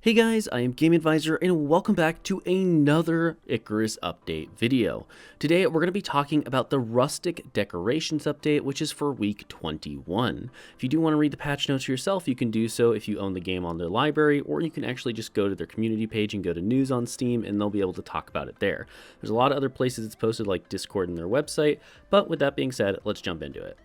Hey guys, I am Game Advisor and welcome back to another Icarus update video. Today we're going to be talking about the Rustic Decorations update, which is for week 21. If you do want to read the patch notes yourself, you can do so if you own the game on their library, or you can actually just go to their community page and go to news on Steam and they'll be able to talk about it there. There's a lot of other places it's posted like Discord and their website, but with that being said, let's jump into it.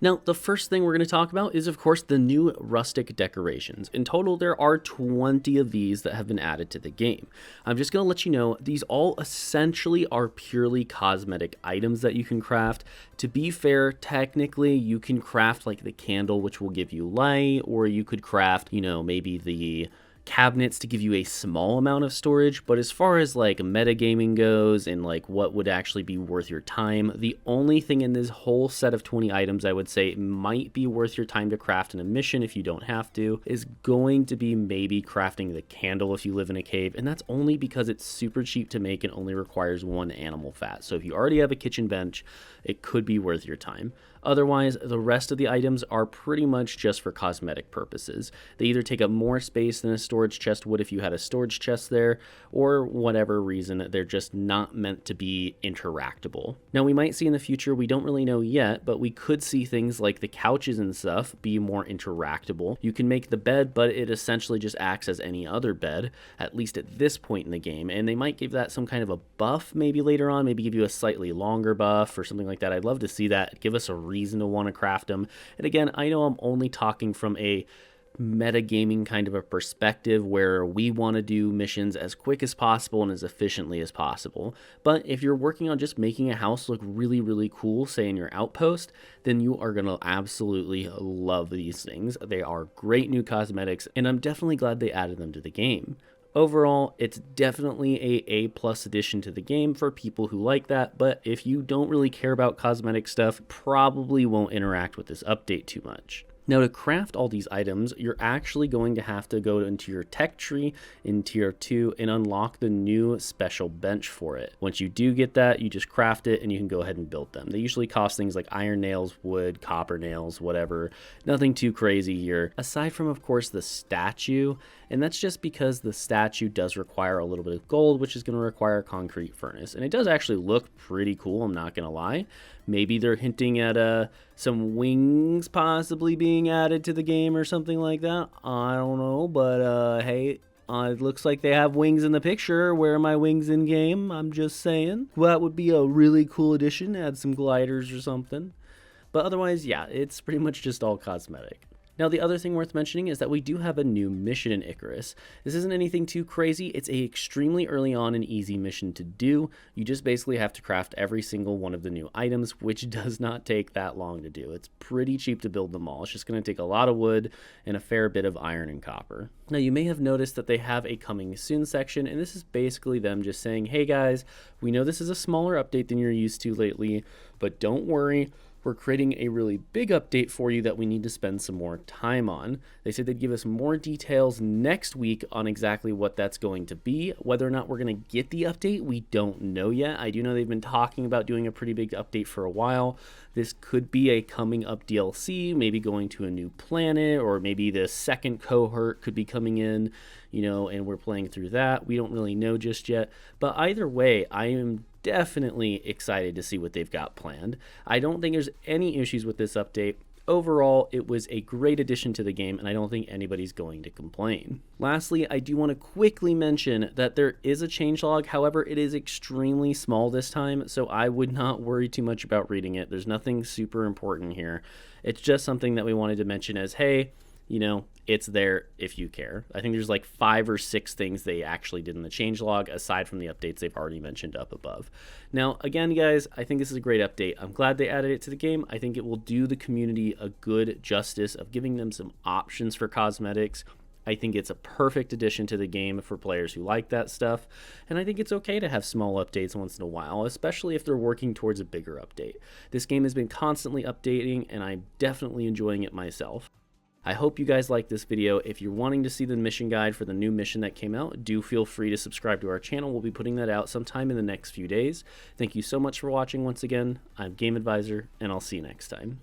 Now, the first thing we're going to talk about is, of course, the new rustic decorations. In total, there are 20 of these that have been added to the game. I'm just going to let you know, these all essentially are purely cosmetic items that you can craft. To be fair, technically, you can craft like the candle, which will give you light, or you could craft, maybe the cabinets to give you a small amount of storage. But as far as like metagaming goes and like what would actually be worth your time, the only thing in this whole set of 20 items I would say might be worth your time to craft in a mission if you don't have to is going to be maybe crafting the candle if you live in a cave, and that's only because it's super cheap to make and only requires one animal fat. So if you already have a kitchen bench, it could be worth your time. Otherwise, the rest of the items are pretty much just for cosmetic purposes. They either take up more space than a storage chest would if you had a storage chest there, or whatever reason, they're just not meant to be interactable. Now, we might see in the future, we don't really know yet, but we could see things like the couches and stuff be more interactable. You can make the bed, but it essentially just acts as any other bed, at least at this point in the game, and they might give that some kind of a buff maybe later on, maybe give you a slightly longer buff or something like that. I'd love to see that. Give us a reason to want to craft them. And again, I know I'm only talking from a metagaming kind of a perspective where we want to do missions as quick as possible and as efficiently as possible. But if you're working on just making a house look really, really cool, say in your outpost, then you are going to absolutely love these things. They are great new cosmetics, and I'm definitely glad they added them to the game. Overall, it's definitely a A+ addition to the game for people who like that, but if you don't really care about cosmetic stuff, probably won't interact with this update too much. Now, to craft all these items, you're actually going to have to go into your tech tree in tier 2 and unlock the new special bench for it. Once you do get that, you just craft it and you can go ahead and build them. They usually cost things like iron nails, wood, copper nails, whatever. Nothing too crazy here, aside from, of course, the statue. And that's just because the statue does require a little bit of gold, which is going to require a concrete furnace. And it does actually look pretty cool, I'm not going to lie. Maybe they're hinting at some wings possibly being added to the game or something like that. I don't know, but hey, it looks like they have wings in the picture. Where are my wings in game? I'm just saying. Well, that would be a really cool addition. Add some gliders or something. But otherwise, yeah, it's pretty much just all cosmetic. Now, the other thing worth mentioning is that we do have a new mission in Icarus. This isn't anything too crazy. It's a extremely early on and easy mission to do. You just basically have to craft every single one of the new items, which does not take that long to do. It's pretty cheap to build them all. It's just going to take a lot of wood and a fair bit of iron and copper. Now, you may have noticed that they have a coming soon section, and this is basically them just saying, hey guys, we know this is a smaller update than you're used to lately, but don't worry. We're creating a really big update for you that we need to spend some more time on. They said they'd give us more details next week on exactly what that's going to be. Whether or not we're going to get the update, we don't know yet. I do know they've been talking about doing a pretty big update for a while. This could be a coming up DLC, maybe going to a new planet, or maybe the second cohort could be coming in, and we're playing through that. We don't really know just yet. But either way, I am definitely excited to see what they've got planned. I don't think there's any issues with this update. Overall, it was a great addition to the game, and I don't think anybody's going to complain. Lastly, I do want to quickly mention that there is a changelog. However, it is extremely small this time, so I would not worry too much about reading it. There's nothing super important here. It's just something that we wanted to mention as, hey, it's there if you care. I think there's like 5 or 6 things they actually did in the changelog aside from the updates they've already mentioned up above. Now, again, guys, I think this is a great update. I'm glad they added it to the game. I think it will do the community a good justice of giving them some options for cosmetics. I think it's a perfect addition to the game for players who like that stuff, and I think it's okay to have small updates once in a while, especially if they're working towards a bigger update. This game has been constantly updating, and I'm definitely enjoying it myself. I hope you guys like this video. If you're wanting to see the mission guide for the new mission that came out, do feel free to subscribe to our channel. We'll be putting that out sometime in the next few days. Thank you so much for watching once again. I'm Game Advisor, and I'll see you next time.